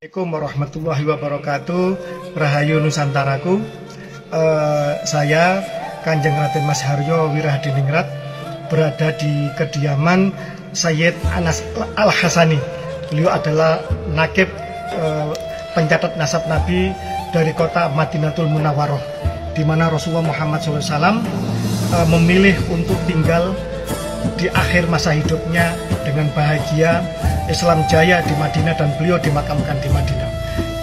Assalamualaikum warahmatullahi wabarakatuh. Rahayu Nusantaraku. Saya Kanjeng Raden Mas Haryo Wirahadiningrat berada di kediaman Sayyid Anas Al-Hasani. Beliau adalah nakib pencatat nasab Nabi dari kota Madinatul Munawwaroh, di mana Rasulullah Muhammad SAW memilih untuk tinggal di akhir masa hidupnya dengan bahagia Islam jaya di Madinah, dan beliau dimakamkan di Madinah.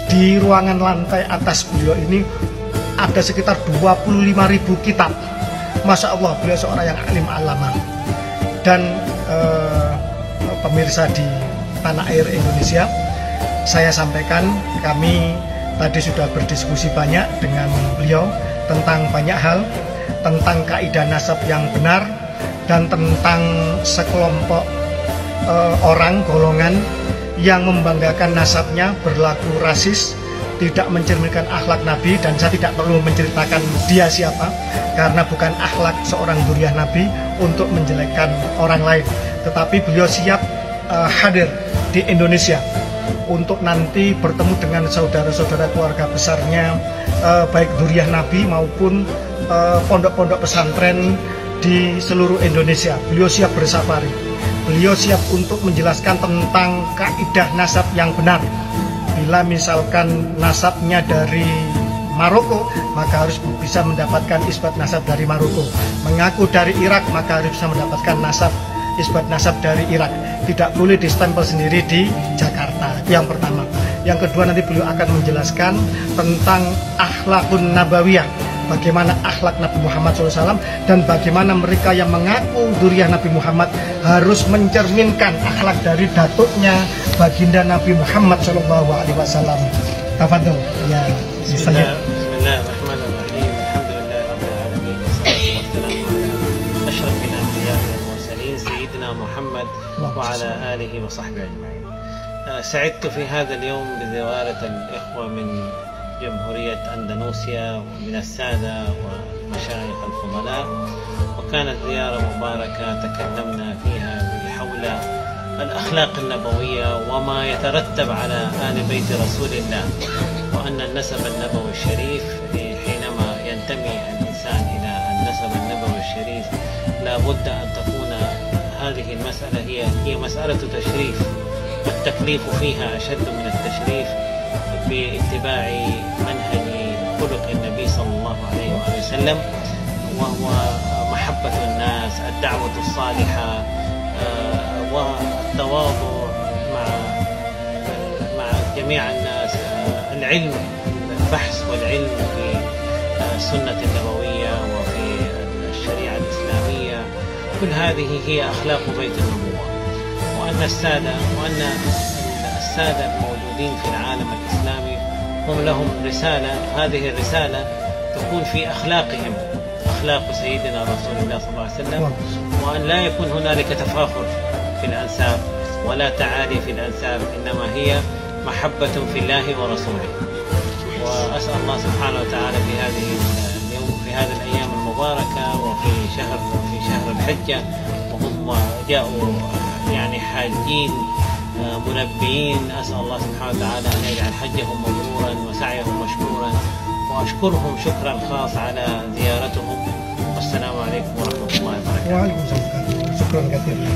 Di ruangan lantai atas beliau ini ada sekitar 25.000 kitab. Masya Allah, beliau seorang yang alim alama. Dan pemirsa di tanah air Indonesia, saya sampaikan kami tadi sudah berdiskusi banyak dengan beliau tentang banyak hal, tentang kaidah nasab yang benar, dan tentang sekelompok orang golongan yang membanggakan nasabnya, berlaku rasis, tidak mencerminkan akhlak Nabi. Dan saya tidak perlu menceritakan dia siapa, karena bukan akhlak seorang dzurriyyah Nabi untuk menjelekkan orang lain. Tetapi beliau siap hadir di Indonesia untuk nanti bertemu dengan saudara-saudara keluarga besarnya, baik dzurriyyah Nabi maupun pondok-pondok pesantren di seluruh Indonesia. Beliau siap bersafari. Beliau siap untuk menjelaskan tentang kaidah nasab yang benar. Bila misalkan nasabnya dari Maroko, maka harus bisa mendapatkan isbat nasab dari Maroko. Mengaku dari Irak, maka harus bisa mendapatkan isbat nasab dari Irak. Tidak boleh distempel sendiri di Jakarta. Itu yang pertama. Yang kedua, nanti beliau akan menjelaskan tentang akhlakun nabawiyah, bagaimana akhlak Nabi Muhammad SAW, dan bagaimana mereka yang mengaku dzurriyyah Nabi Muhammad harus mencerminkan akhlak dari datuknya baginda Nabi Muhammad SAW. Tafadhol ya. Bismillahirrahmanirrahim. Alhamdulillahirabbil alamin. Wassalatu wassalamu ala asyrafil anbiya'i wal mursalin sayyidina Muhammad wa ala alihi wa sahbihi ajma'in. سعدت في هذا اليوم بزيارة الإخوة من جمهورية أندونيسيا ومن السادة والمشايخ الفضلاء، وكانت زيارة مباركة تكلمنا فيها حول الأخلاق النبوية وما يترتب على آل بيت رسول الله، وأن النسب النبوي الشريف حينما ينتمي الإنسان إلى النسب النبوي الشريف لا بد أن تكون هذه المسألة هي مسألة تشريف، والتكليف فيها أشد من التشريف باتباع منهج خلق النبي صلى الله عليه وآله وسلم، وهو محبة الناس، الدعوة الصالحة، والتواضع مع جميع الناس، العلم، البحث والعلم في السنة النبوية وفي الشريعة الإسلامية. كل هذه هي أخلاق بيت النبوة، وأن السادة الموجودين في العالم الإسلامي هم لهم رسالة، هذه الرسالة تكون في أخلاقهم، أخلاق سيدنا رسول الله صلى الله عليه وسلم، وأن لا يكون هنالك تفاخر في الأنساب ولا تعالي في الأنساب، إنما هي محبة في الله ورسوله. وأسأل الله سبحانه وتعالى في هذه اليوم، في هذه الأيام المباركة، وفي شهر الحجة، وهم جاءوا يعني حاجين منبئين، أسأل الله سبحانه وتعالى أن يجعل حجهم مبرورا وسعيهم مشكورا، وأشكرهم شكرا خاص على زيارتهم. والسلام عليكم ورحمة الله وبركاته. وعليكم السلام. شكرا كثيرا.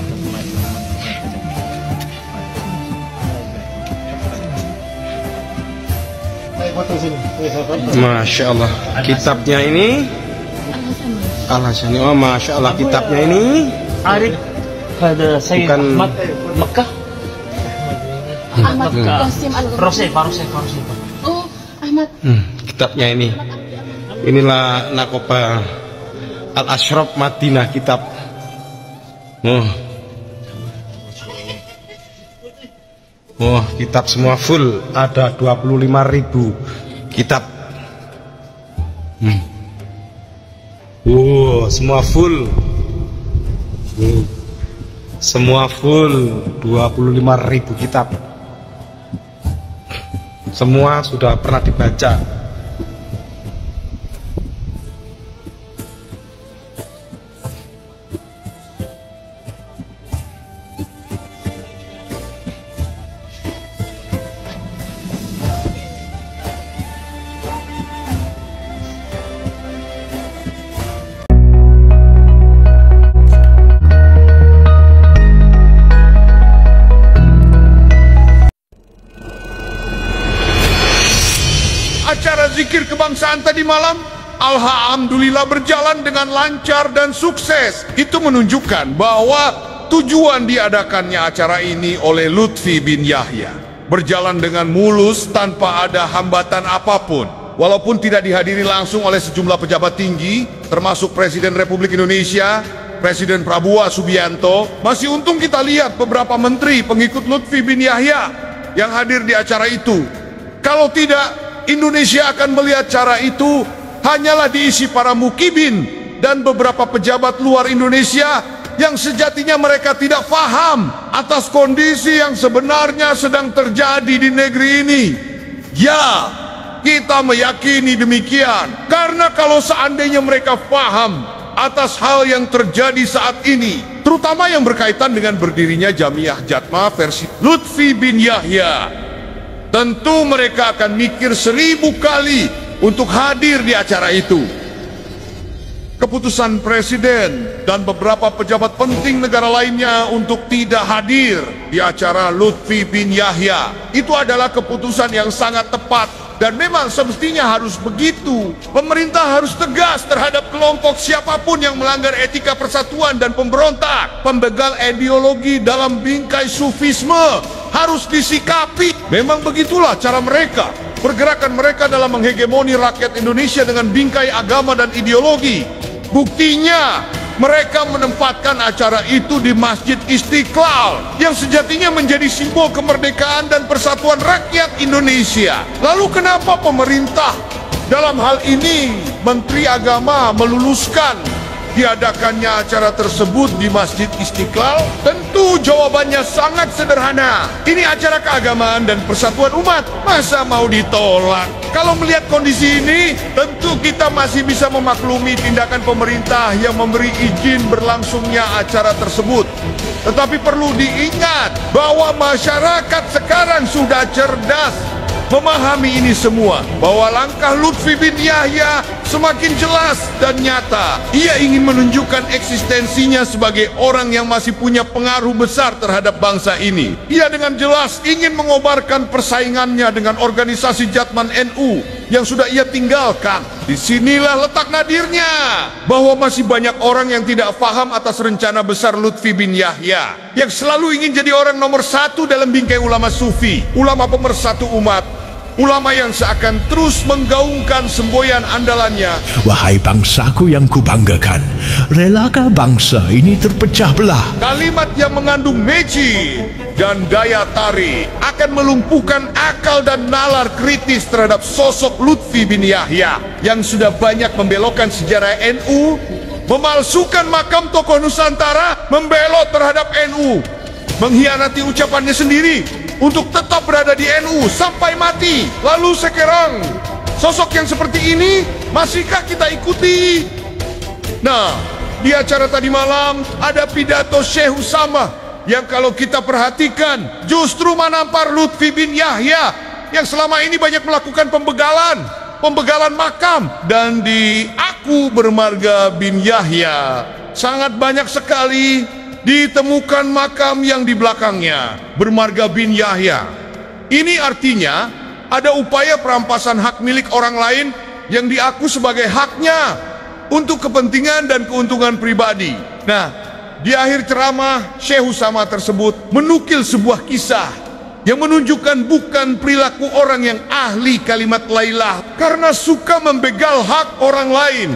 Masya Allah, kitabnya ini Al-Hasani. Oh, Masya Allah, kitabnya ini Arif, ada Sayyid Ahmad Mekah. Ahmad Qasim Faroseh. Oh, Ahmad. Kitabnya inilah Nakoba Al-Ashraf Madinah kitab. Kitab semua full, ada 25.000 kitab. Semua full. Semua full 25.000 kitab. Semua sudah pernah dibaca. zikir kebangsaan tadi malam, alhamdulillah berjalan dengan lancar dan sukses. Itu menunjukkan bahwa tujuan diadakannya acara ini oleh Lutfi bin Yahya berjalan dengan mulus tanpa ada hambatan apapun. Walaupun tidak dihadiri langsung oleh sejumlah pejabat tinggi, termasuk Presiden Republik Indonesia, Presiden Prabowo Subianto, masih untung kita lihat beberapa menteri pengikut Lutfi bin Yahya yang hadir di acara itu. Kalau tidak, Indonesia akan melihat acara itu hanyalah diisi para mukibin dan beberapa pejabat luar Indonesia yang sejatinya mereka tidak paham atas kondisi yang sebenarnya sedang terjadi di negeri ini. Ya, kita meyakini demikian, karena kalau seandainya mereka paham atas hal yang terjadi saat ini, terutama yang berkaitan dengan berdirinya Jamiah Jatma versi Lutfi bin Yahya, tentu mereka akan mikir 1000 kali untuk hadir di acara itu. Keputusan Presiden dan beberapa pejabat penting negara lainnya untuk tidak hadir di acara Lutfi bin Yahya itu adalah keputusan yang sangat tepat, dan memang semestinya harus begitu. Pemerintah harus tegas terhadap kelompok siapapun yang melanggar etika persatuan dan pemberontak, pembegal ideologi dalam bingkai sufisme, harus disikapi. Memang begitulah cara mereka, pergerakan mereka dalam menghegemoni rakyat Indonesia dengan bingkai agama dan ideologi. Buktinya, mereka menempatkan acara itu di Masjid Istiqlal yang sejatinya menjadi simbol kemerdekaan dan persatuan rakyat Indonesia. Lalu kenapa pemerintah dalam hal ini, Menteri Agama, meluluskan diadakannya acara tersebut di Masjid Istiqlal? Tentu jawabannya sangat sederhana. Ini acara keagamaan dan persatuan umat, masa mau ditolak? Kalau melihat kondisi ini, tentu kita masih bisa memaklumi tindakan pemerintah yang memberi izin berlangsungnya acara tersebut. Tetapi perlu diingat bahwa masyarakat sekarang sudah cerdas memahami ini semua, bahwa langkah Lutfi bin Yahya semakin jelas dan nyata. Ia ingin menunjukkan eksistensinya sebagai orang yang masih punya pengaruh besar terhadap bangsa ini. Ia dengan jelas ingin mengobarkan persaingannya dengan organisasi Jatman NU yang sudah ia tinggalkan. Disinilah letak nadirnya, bahwa masih banyak orang yang tidak paham atas rencana besar Lutfi bin Yahya, yang selalu ingin jadi orang nomor 1 dalam bingkai ulama sufi, ulama pemersatu umat, ulama yang seakan terus menggaungkan semboyan andalannya. Wahai bangsaku yang kubanggakan, relakah bangsa ini terpecah belah? Kalimat yang mengandung magic dan daya tarik akan melumpuhkan akal dan nalar kritis terhadap sosok Lutfi bin Yahya yang sudah banyak membelokkan sejarah NU, memalsukan makam tokoh Nusantara, membelot terhadap NU, mengkhianati ucapannya sendiri untuk tetap berada di NU sampai mati. Lalu sekarang sosok yang seperti ini masihkah kita ikuti? Nah, di acara tadi malam ada pidato Syekh Usamah yang kalau kita perhatikan justru menampar Lutfi bin Yahya yang selama ini banyak melakukan pembegalan makam. Dan di Aku Bermarga bin Yahya sangat banyak sekali ditemukan makam yang di belakangnya Bermarga bin Yahya. Ini artinya ada upaya perampasan hak milik orang lain yang diaku sebagai haknya untuk kepentingan dan keuntungan pribadi. Nah, di akhir ceramah Syekh Usamah tersebut menukil sebuah kisah yang menunjukkan bukan perilaku orang yang ahli kalimat la ilaha karena suka membegal hak orang lain.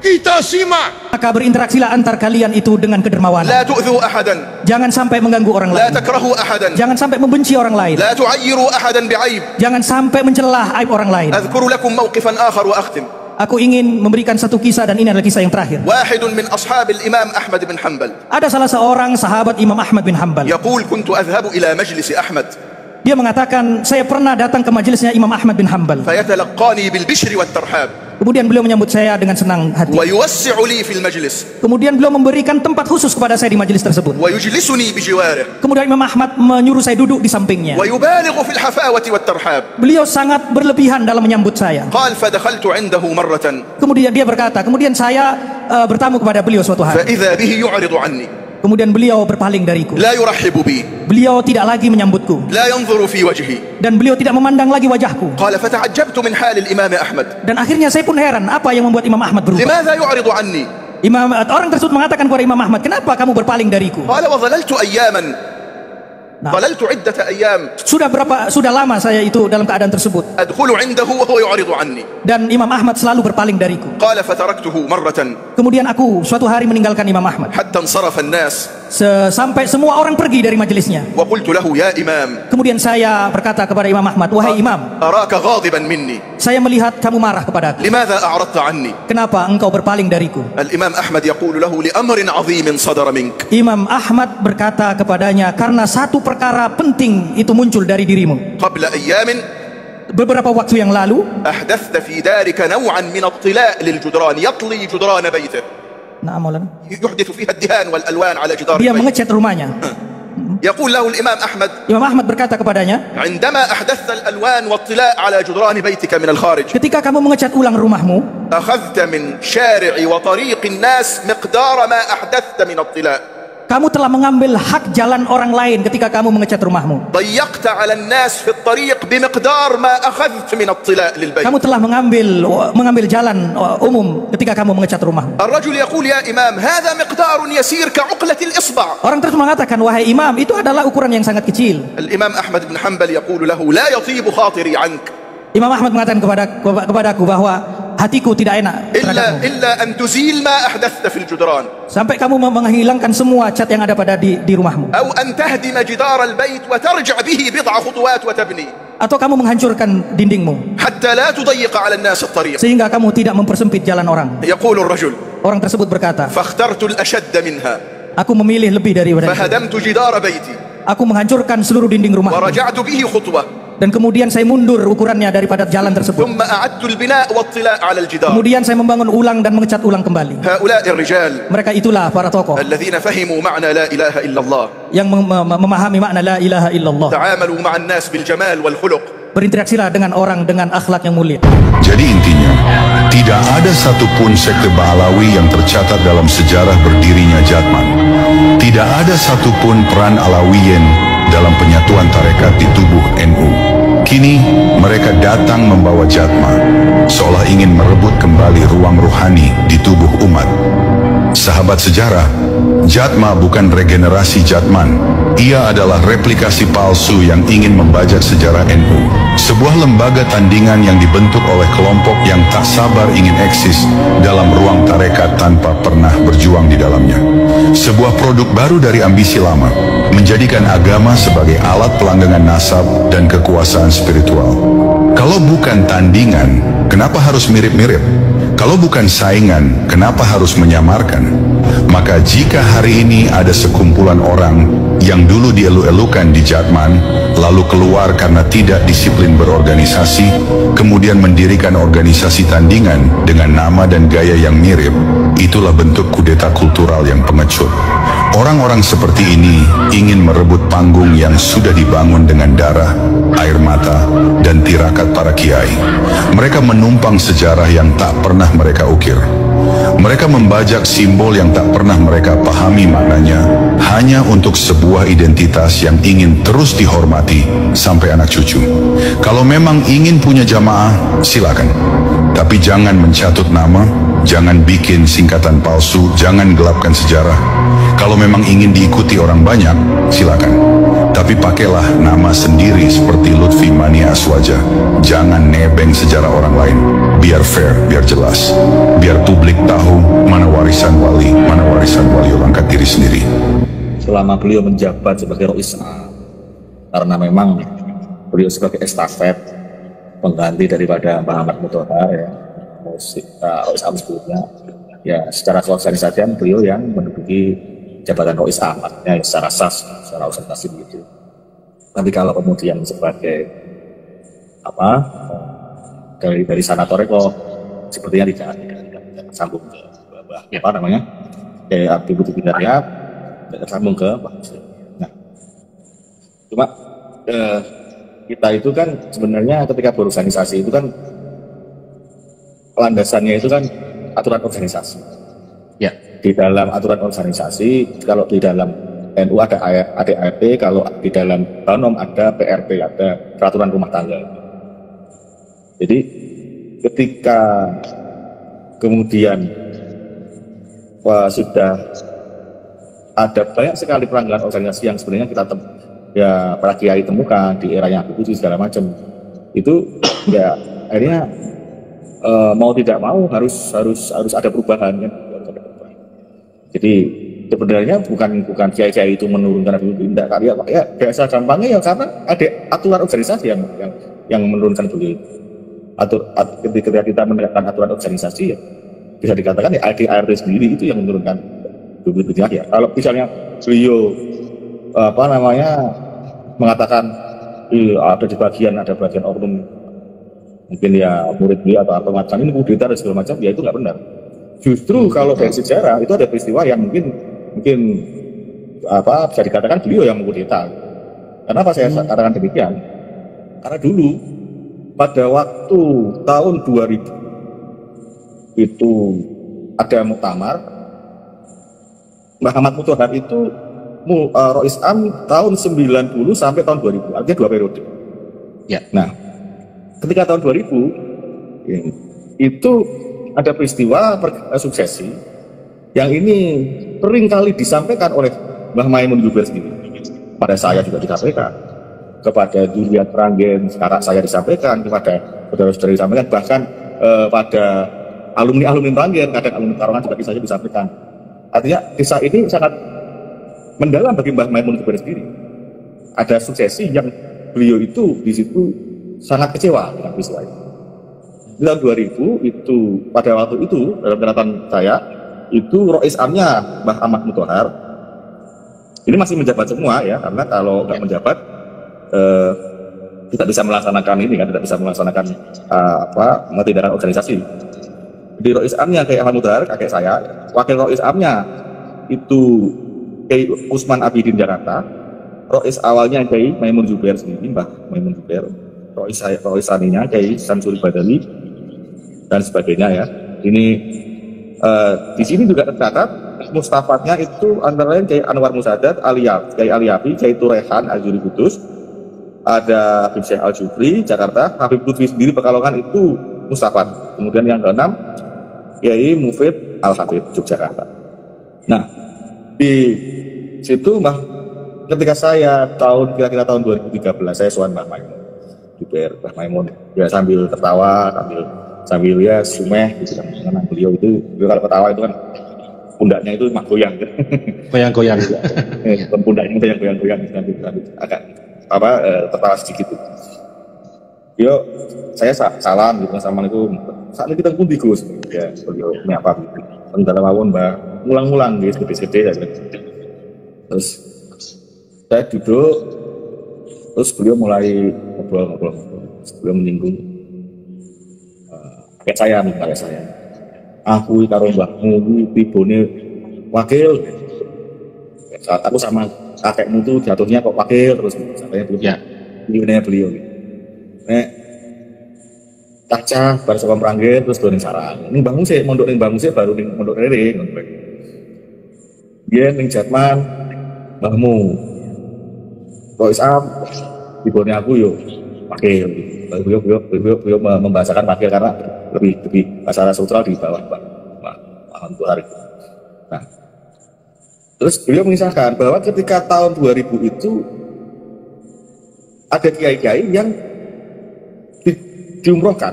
Kita simak. Maka berinteraksilah antar kalian itu dengan kedermawanan. La tu'dhu ahadan. Jangan sampai mengganggu orang lain. La takrahu ahadan. Jangan sampai membenci orang lain. La tu'ayyiru ahadan bi'aib. Jangan sampai mencelah aib orang lain. Adhkuru lakum mawqifan akhar wa akhtim. Aku ingin memberikan satu kisah, dan ini adalah kisah yang terakhir. Wahidun min ashabil Imam Ahmad bin Hanbal. Ada salah seorang sahabat Imam Ahmad bin Hanbal. Yaqul kuntu adhhabu ila majlis Ahmad. Dia mengatakan, saya pernah datang ke majelisnya Imam Ahmad bin Hanbal. Fayatalaqani bil bishri wat tarhab. Kemudian beliau menyambut saya dengan senang hati. Wa yuwassi'u li fil majlis. Kemudian beliau memberikan tempat khusus kepada saya di majelis tersebut. Wa yujlisuni bi jiwarih. Kemudian Imam Ahmad menyuruh saya duduk di sampingnya. Wa yubalighu fil hafawati wat tarhab. Beliau sangat berlebihan dalam menyambut saya. Qal fa dakhaltu 'indahu marratan. Kemudian dia berkata, kemudian saya bertamu kepada beliau suatu hari. Fa idza bihi yu'ridu 'anni. Kemudian beliau berpaling dariku. لا يرحب بي Beliau tidak lagi menyambutku. لا ينظر في وجهي. Dan beliau tidak memandang lagi wajahku. قال فتعجبت من حال الإمام أحمد. Dan akhirnya saya pun heran, apa yang membuat Imam Ahmad berubah? لماذا يعرض عني؟ Orang tersebut mengatakan kepada Imam Ahmad, kenapa kamu berpaling dariku? قال وظللت أياما ظللت عدة أيام Sudah lama saya itu dalam keadaan tersebut. أدخل عنده وهو يعرض عني. Dan Imam Ahmad selalu berpaling dariku. قال فتركته مرة Kemudian aku suatu hari meninggalkan Imam Ahmad. حتى انصرف الناس. Sampai semua orang pergi dari majelisnya. وقلت له يا إمام. Kemudian saya berkata kepada Imam Ahmad, wahai Imam, أراك غاضبا مني. saya melihat kamu marah kepadaku. لماذا أعرضت عني؟ Kenapa engkau berpaling dariku? الإمام أحمد يقول له لأمر عظيم صدر منك. Imam Ahmad berkata kepadanya, karena satu perkara penting itu muncul dari dirimu. قبل أيام Beberapa waktu yang lalu, أحدثت في دارك نوعا من الطلاء للجدران يطلي جدران بيته. nah, Maulana, يحدث فيها الدهان والألوان على جدار dia البيت. mengecat rumahnya. يقول له الإمام أحمد Imam Ahmad berkata kepadanya, عندما أحدثت الألوان والطلاء على جدران بيتك من الخارج ketika kamu mengecat ulang rumahmu, أخذت من شارع وطريق الناس مقدار ما أحدثت من الطلاء. kamu telah mengambil hak jalan orang lain ketika kamu mengecat rumahmu. ضيقت على الناس في الطريق بمقدار ما أخذت من الطلاء للبيت. Kamu telah mengambil jalan umum ketika kamu mengecat rumahmu. الرجل يقول يا إمام هذا مقدار يسير كعقلة الإصبع. Orang terus mengatakan, wahai Imam, itu adalah ukuran yang sangat kecil. الإمام أحمد بن حنبل يقول له لا يطيب خاطري عنك Imam Ahmad mengatakan kepadaku bahwa hatiku tidak enak terhadapmu. إلا أن تزيل ما أحدثت في الجدران Sampai kamu menghilangkan semua cat yang ada pada di rumahmu. أو أن تهدم جدار البيت وترجع به بضع خطوات وتبني Atau kamu menghancurkan dindingmu حتى لا تضيق على الناس الطريق. sehingga kamu tidak mempersempit jalan orang. يقول الرجل Orang tersebut berkata, فاخترت الأشد منها aku memilih lebih daripada itu. فهدمت جدار بيتي Aku menghancurkan seluruh dinding rumah. ورجعت به خطوة Dan kemudian saya mundur ukurannya daripada jalan tersebut. ثم أعدت البناء والطلاء على الجدار. Kemudian saya membangun ulang dan mengecat ulang kembali. هؤلاء الرجال Mereka itulah para tokoh الذين فهموا معنى لا إله إلا الله. yang memahami makna la ilaha illallah. تعاملوا مع الناس بالجمال والخلق. Berinteraksilah dengan orang dengan akhlak yang mulia. Jadi intinya, tidak ada satupun sekte Ba'alawi yang tercatat dalam sejarah berdirinya Jatman. Tidak ada satupun peran Alawiyin dalam penyatuan tarekat di tubuh NU. Kini mereka datang membawa Jatma, seolah ingin merebut kembali ruang rohani di tubuh umat. Sahabat sejarah, Jatma bukan regenerasi Jatman. Ia adalah replikasi palsu yang ingin membajak sejarah NU. Sebuah lembaga tandingan yang dibentuk oleh kelompok yang tak sabar ingin eksis dalam ruang tarekat tanpa pernah berjuang di dalamnya. Sebuah produk baru dari ambisi lama, menjadikan agama sebagai alat pelanggengan nasab dan kekuasaan spiritual. Kalau bukan tandingan, kenapa harus mirip-mirip? Kalau bukan saingan, kenapa harus menyamarkan? Maka jika hari ini ada sekumpulan orang yang dulu dielu-elukan di Jatman, lalu keluar karena tidak disiplin berorganisasi, kemudian mendirikan organisasi tandingan dengan nama dan gaya yang mirip, itulah bentuk kudeta kultural yang pengecut. Orang-orang seperti ini ingin merebut panggung yang sudah dibangun dengan darah, air mata, dan tirakat para kiai. Mereka menumpang sejarah yang tak pernah mereka ukir. Mereka membajak simbol yang tak pernah mereka pahami maknanya, hanya untuk sebuah identitas yang ingin terus dihormati sampai anak cucu. Kalau memang ingin punya jamaah, silakan. Tapi jangan mencatut nama, jangan bikin singkatan palsu, jangan gelapkan sejarah. Kalau memang ingin diikuti orang banyak, silakan. Tapi pakailah nama sendiri seperti Lutfi Mania Aswaja. Jangan nebeng sejarah orang lain. Biar fair, biar jelas. Biar publik tahu mana warisan wali angkat diri sendiri. Selama beliau menjabat sebagai Rois A, karena memang beliau sebagai estafet pengganti daripada Muhammad Mutoha, ya, Rois A sebelumnya, ya secara keorganisasian beliau yang menduduki jabatan Rois Ahmad, ya, secara sas, secara organisasi begitu. Tapi kalau kemudian sebagai apa dari sana toreko, sepertinya tidak sambung ke apa namanya, kayak Abdul Bidar ya, tidak sambung ke. Nah, cuma kita itu kan sebenarnya ketika berorganisasi itu kan landasannya itu kan aturan organisasi. Ya, di dalam aturan organisasi, kalau di dalam NU ada ADART, kalau di dalam BANOM ada PRT, ada peraturan rumah tangga. Jadi ketika kemudian sudah ada banyak sekali pelanggaran organisasi yang sebenarnya kita para kiai temukan di eranya Habib Lutfi segala macam, itu ya akhirnya mau tidak mau harus ada perubahan kan. Jadi sebenarnya bukan kiai-kiai itu menurunkan Habib Lutfi, tidak, ya biasa gampangnya ya karena ada aturan organisasi yang menurunkan beliau. Ketika kita menegakkan aturan organisasi, ya bisa dikatakan ya ADART sendiri itu yang menurunkan Habib Lutfi ya. Kalau misalnya beliau mengatakan ada bagian oknum mungkin ya murid beliau atau macam ini kudeta dan segala macam, ya itu nggak benar. Justru kalau dari sejarah itu ada peristiwa yang mungkin bisa dikatakan beliau yang mengkudeta. Kenapa saya katakan demikian? Karena dulu pada waktu tahun 2000 itu ada muktamar Muhammad Mutahar itu Rois Am tahun 90 sampai tahun 2000, artinya 2 periode. Ya. Nah, ketika tahun 2000 itu ada peristiwa suksesi yang ini sering kali disampaikan oleh Mbah Maimun Zubair sendiri. Pada saya juga disampaikan, kepada Julian Pranggen, sekarang saya disampaikan, kepada saudara-saudara disampaikan, bahkan pada alumni Pranggen, kadang alumni Tarongan juga saya disampaikan. Artinya kisah ini sangat mendalam bagi Mbah Maimun Zubair sendiri. Ada suksesi yang beliau itu di situ sangat kecewa dengan peristiwa itu. Di tahun 2000 itu, pada waktu itu dalam catatan saya itu Rois Amnya Mbah Ahmad Mutahar ini masih menjabat semua ya, karena kalau nggak menjabat tidak bisa melaksanakan ini kan, tidak bisa melaksanakan tindakan organisasi. Di Rois Amnya kayak Ahmad Mutahar, kakek saya, wakil Rois Amnya itu Kiai Usman Abidin Jakarta, Rois awalnya Kiai Maimun Zubair sendiri, Mbah Maimun Zubair, Rois saninya Kiai Samsul Badali dan sebagainya ya. Ini di sini juga tercatat mustafatnya itu antara lain Kiai Anwar Musadat, Kiai Aliafi, Kiai Turehan Al-Juri Kudus, ada Habib Syekh Al-Jufri Jakarta, Habib Lutfi sendiri Pekalongan itu mustafat. Kemudian yang keenam Kiai Mufid Al-Habib Yogyakarta. Nah, di situ ketika saya kira-kira tahun 2013 saya sowan Mbah Maimun Zubair, Mbah Maimun ya sambil tertawa sambil ya sumeh gitu kan, karena beliau kalau ketawa itu kan pundaknya itu goyang goyang-goyang pundaknya goyang-goyang sambil agak tertawa sedikit. Yo saya salam gitu, assalamualaikum, saat ini kita pun di Gus ya, beliau menyapa gitu, sementara mawon Mbak ngulang-ngulang gitu gede-gede ya. Terus saya duduk, terus beliau mulai ngobrol, beliau menyinggung kakek saya, aku karo mbahmu tibone wakil, saat aku sama kakekmu tuh jatuhnya kok wakil terus, katanya beliau Kaca baru saka Pranggen terus doning sarang. Ning Mbahmu sik mondok ning Mbahmu sik baru ning mondok Rere ngono bae. Biyen ning Jatman Mbahmu. Kok Isam dibone aku yo wakil. Beliau membahasakan wakil karena lebih bahasa struktural di bawah Pak Tuhari. Nah, terus beliau mengisahkan bahwa ketika tahun 2000 itu ada kiai-kiai yang diumrohkan.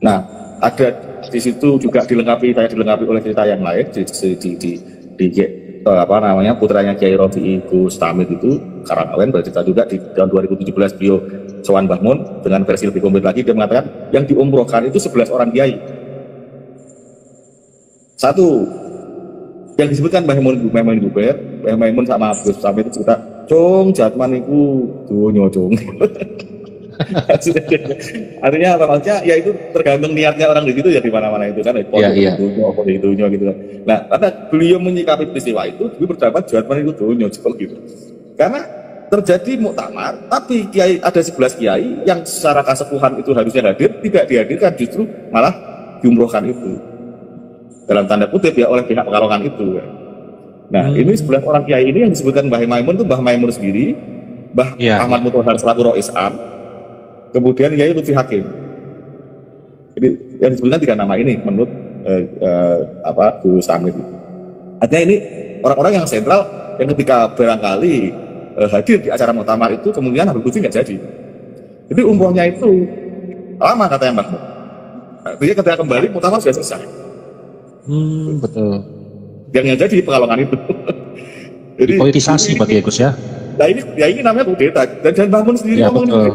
Nah, ada di situ juga dilengkapi oleh cerita yang lain putranya Kiai Rofi'i Gus Tamir itu Karangawen bercerita juga di tahun 2017 beliau sowan Mbah Mun dengan versi lebih komplit lagi, dia mengatakan yang diumrohkan itu 11 orang kiai. Satu yang disebutkan Mbah Maimun Zubair, Mbah Maimun sama Gus Tamir itu cerita, "Cung, Jatman iku donya, Cung." Artinya apa maksudnya? Ya itu tergantung niatnya orang di situ ya, di mana-mana itu kan. Itunya gitu kan. Nah, karena beliau menyikapi peristiwa itu, beliau berpendapat Jatman itu donya gitu. Karena terjadi muktamar, tapi kiai ada 11 kiai yang secara kesepuhan itu harusnya hadir, tidak dihadirkan, justru malah diumrohkan itu. dalam tanda kutip ya oleh pihak Pekalongan itu. Nah ini 11 orang kiai ini yang disebutkan Mbah Maimun itu Mbah Maimun sendiri, Mbah Ahmad Mutahar selaku Rois Am, kemudian Kiai Lutfi Hakim. Jadi yang disebutkan 3 nama ini menurut Gus Samit. Artinya ini orang-orang yang sentral yang ketika barangkali hadir di acara muktamar itu kemudian Habib Lutfi nggak jadi. Jadi umrohnya itu lama katanya Mbak. Artinya ketika kembali muktamar sudah selesai. Betul. Yang jadi Pekalongan itu. Jadi politisasi bagi Gus ya. Nah ini namanya kudeta dan bangun sendiri ngomong ini.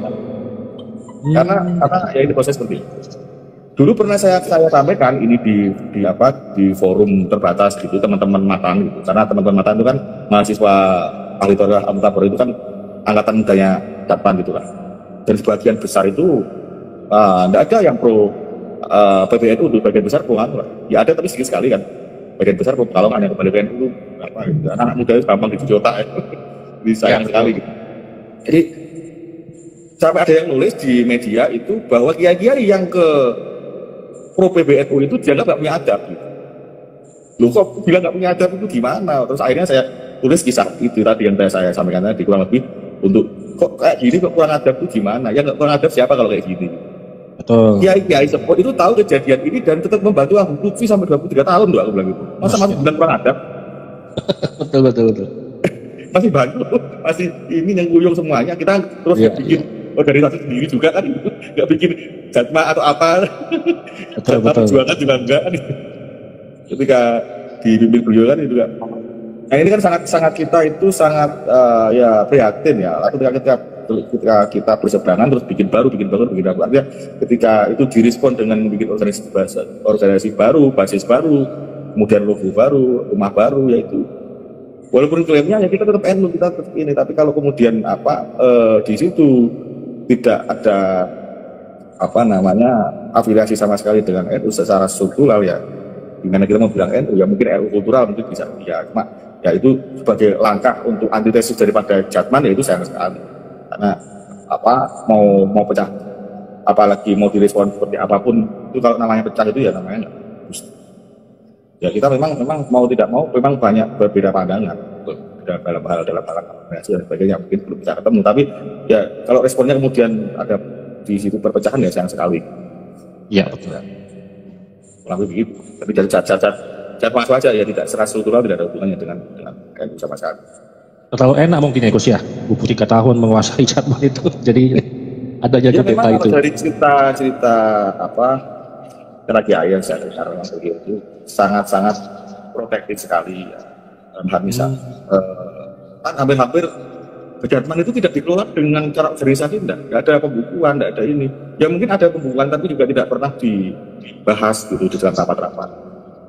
Karena ya ini proses seperti itu. Dulu pernah saya sampaikan ini di forum terbatas gitu teman-teman Matan gitu. Karena teman-teman Matan itu kan mahasiswa ahli Thoriah Al-Mutabor itu kan angkatan mudanya Jatman gitu kan. Dan sebagian besar itu tidak ada yang pro PBNU itu, bagian besar pro anu. Ya ada tapi sedikit sekali kan. Bagian besar pro Pekalongan yang kembali PBNU itu apa gitu. Anak muda itu gampang dicuci otak ya. Jadi sayang sekali gitu. Jadi sampai ada yang nulis di media itu bahwa kiai-kiai yang ke pro PBNU itu dianggap nggak punya adab gitu. Loh kok bilang nggak punya adab itu gimana? Terus akhirnya saya tulis kisah itu tadi yang saya sampaikan tadi kurang lebih untuk kok kayak gini kok kurang adab itu gimana? Ya nggak kurang adab siapa kalau kayak gini? Betul. Kiai-kiai sepuh itu tahu kejadian ini dan tetap membantu Habib Lutfi sampai 23 tahun loh aku bilang gitu. Masa masih bilang kurang adab? betul. Masih bantu, masih ini yang kuyung semuanya. Kita terus bikin organisasi sendiri juga kan, nggak bikin Jatma atau apa. Jatma perjuangan juga enggak kan. Ketika dibimbing beliau kan itu juga. Nah ini kan sangat kita itu sangat ya prihatin ya. Ketika kita berseberangan terus bikin baru. Artinya ketika itu direspon dengan bikin organisasi baru, basis baru, kemudian logo baru, rumah baru, yaitu walaupun klaimnya ya kita tetap NU, kita tetap ini, tapi kalau kemudian di situ tidak ada afiliasi sama sekali dengan NU secara struktural ya, gimana kita mau bilang NU ya mungkin NU kultural mungkin bisa ya, cuma ya itu sebagai langkah untuk antitesis daripada Jatman ya itu sayang sekali karena mau pecah apalagi mau direspon seperti apapun itu kalau namanya pecah itu ya namanya ya kita memang mau tidak mau memang banyak berbeda pandangan dalam hal komunikasi dan sebagainya mungkin belum bisa ketemu tapi ya kalau responnya kemudian ada di situ perpecahan ya sayang sekali ya betul lebih begitu tapi dari cat masuk aja ya tidak secara struktural tidak ada hubungannya dengan NU sama sekali terlalu enak mungkin ya Gus ya 23 tahun menguasai Jatman itu jadi adanya ya, kudeta itu dari cerita karena kiai yang saya dengar yang beliau itu sangat protektif sekali ya. Misalnya kan hampir Jatman itu tidak dikelola dengan cara organisasi, tidak ada pembukuan, tidak ada ini ya mungkin ada pembukuan tapi juga tidak pernah dibahas gitu di dalam rapat-rapat.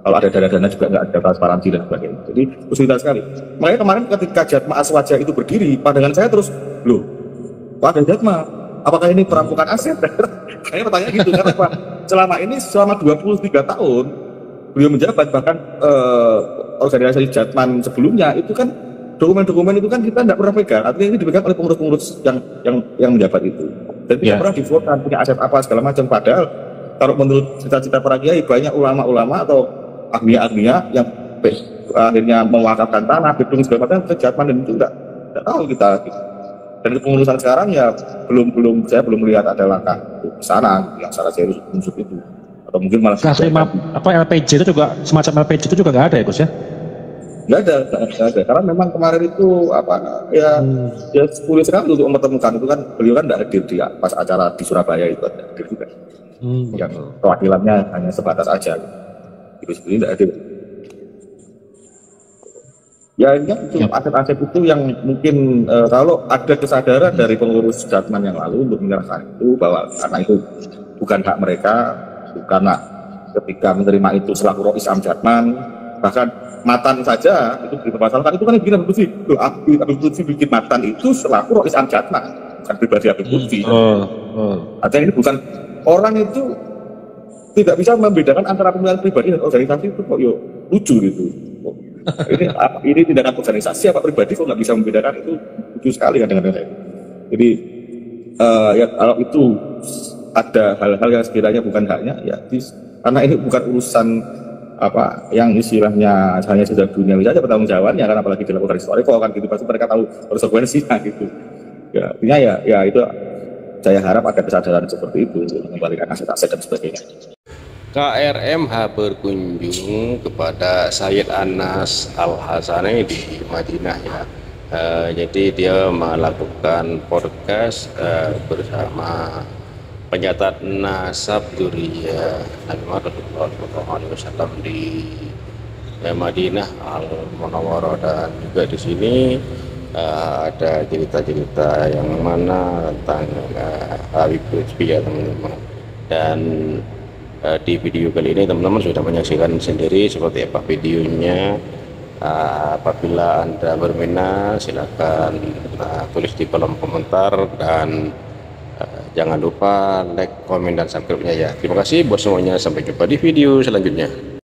Kalau ada dana-dana juga nggak ada transparansi dan sebagainya. Jadi kesulitan sekali. Makanya kemarin ketika Jatma Aswaja itu berdiri, pandangan saya terus, loh, Pak Jatma, apakah ini perampokan aset? Kayaknya pertanyaan gitu, karena Pak, selama 23 tahun, beliau menjabat, bahkan organisasi Jatman sebelumnya, itu kan, dokumen-dokumen itu kan kita nggak pernah pegang, artinya ini dipegang oleh pengurus-pengurus yang menjabat itu. Dan tidak pernah divokan, punya aset apa, segala macam. Padahal, kalau menurut cita-cita para kiai, banyak ulama-ulama atau agnia-agnia yang akhirnya mewakafkan tanah, gedung segala macam ke Jatman dan itu tidak tahu kita. Dan kepengurusan sekarang ya saya belum melihat ada langkah ke sana yang secara serius unsur itu. Atau mungkin malah LPJ itu juga semacam LPJ itu juga nggak ada ya Gus ya? Nggak ada. Karena memang kemarin itu ya sulit sekali untuk mempertemukan itu kan beliau kan tidak hadir di pas acara di Surabaya itu ada hadir juga. Yang perwakilannya hanya sebatas aja. Itu sebenarnya tidak adil. Ya ini kan aset-aset itu yang mungkin kalau ada kesadaran dari pengurus Jatman yang lalu untuk menyerahkan itu bahwa karena itu bukan hak mereka, karena ketika menerima itu selaku Rois Am Jatman, bahkan Matan saja itu dipermasalahkan itu kan yang bikin Habib Lutfi bikin Matan itu selaku Rois Am Jatman, bukan pribadi Habib Lutfi. Artinya ini bukan orang itu tidak bisa membedakan antara pemilihan pribadi dan organisasi itu kok lucu gitu. Ini tindakan organisasi apa pribadi kok nggak bisa membedakan itu lucu sekali kadang-kadang saya. Jadi ya kalau itu ada hal-hal yang sekiranya bukan haknya ya karena ini bukan urusan apa yang istilahnya hanya sudah duniawi saja bertanggung jawabnya, kan apalagi dilakukan historical kan gitu, pasti mereka tahu konsekuensinya gitu. Ya, artinya ya itu saya harap ada kesadaran seperti itu untuk mengembalikan aset-aset dan sebagainya. KRMH berkunjung kepada Sayyid Anas Al-Hasani di Madinah ya. Jadi dia melakukan podcast bersama pencatat nasab Duriyah Nabi Muhammad SAW di Madinah Al-Munawwarah, dan juga di sini ada cerita-cerita yang mana tentang Habib Lutfi ya teman-teman. Dan di video kali ini teman-teman sudah menyaksikan sendiri seperti apa videonya. Apabila Anda berminat silakan tulis di kolom komentar, dan jangan lupa like, komen, dan subscribe-nya ya. Terima kasih buat semuanya, sampai jumpa di video selanjutnya.